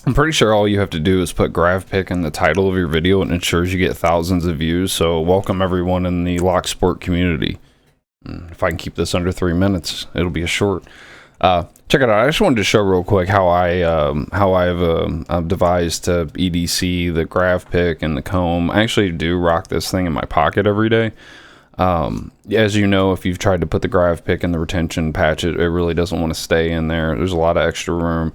I'm pretty sure all you have to do is put Gravpick in the title of your video and it ensures you get thousands of views. So welcome everyone in the lock sport community. If I can keep this under 3 minutes, it'll be a short. Check it out. I just wanted to show real quick how I've devised to EDC the Gravpick and the comb. I actually do rock this thing in my pocket every day. As you know, if you've tried to put the Gravpick in the retention patch, it really doesn't want to stay in there. There's a lot of extra room.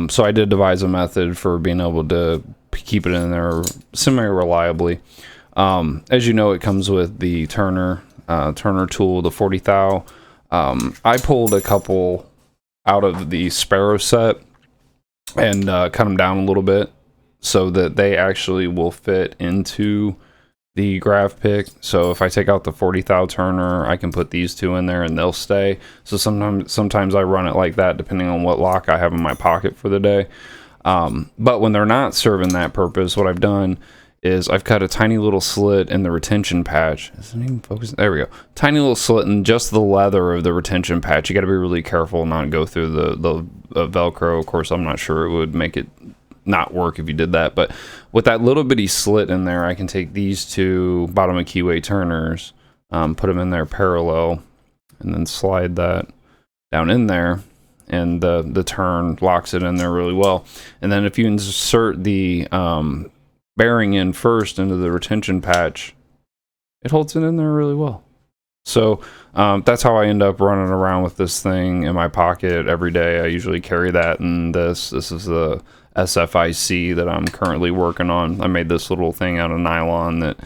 So I did devise a method for being able to keep it in there semi-reliably. As you know, it comes with the Turner tool, the 40 thou. I pulled a couple out of the Sparrow set and cut them down a little bit so that they actually will fit into the Gravpick. So if I take out the 40 thou Turner, I can put these two in there and they'll stay. So sometimes I run it like that depending on what lock I have in my pocket for the day. But when they're not serving that purpose, what I've done is I've cut a tiny little slit in the retention patch. Isn't even focused? There we go. Tiny little slit in just the leather of the retention patch. You got to be really careful not to go through the Velcro. Of course, I'm not sure it would make it not work if you did that, but with that little bitty slit in there, I can take these two bottom of keyway Turners, put them in there parallel, and then slide that down in there, and the turn locks it in there really well. And then if you insert the bearing in first into the retention patch, it holds it in there really well. So that's how I end up running around with this thing in my pocket every day. I usually carry that, and this is the SFIC that I'm currently working on. I made this little thing out of nylon that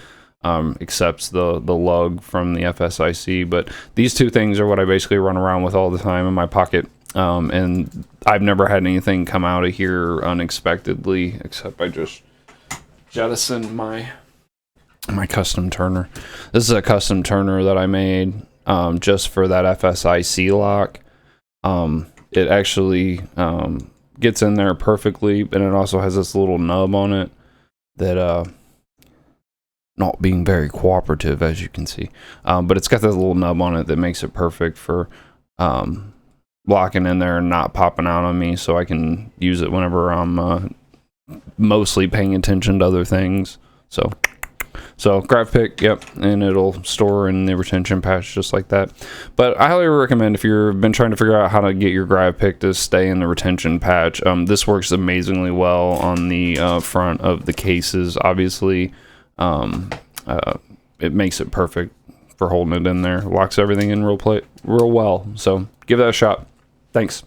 accepts the lug from the FSIC, but these two things are what I basically run around with all the time in my pocket. And I've never had anything come out of here unexpectedly, except I just jettisoned my custom Turner. This is a custom Turner that I made just for that FSIC lock. It actually gets in there perfectly, and it also has this little nub on it that not being very cooperative, as you can see, but it's got this little nub on it that makes it perfect for locking in there and not popping out on me, so I can use it whenever I'm mostly paying attention to other things. So Gravpick, yep, and it'll store in the retention patch just like that. But I highly recommend, if you've been trying to figure out how to get your Gravpick to stay in the retention patch, this works amazingly well on the front of the cases. Obviously, it makes it perfect for holding it in there. Locks everything in real well. So give that a shot. Thanks.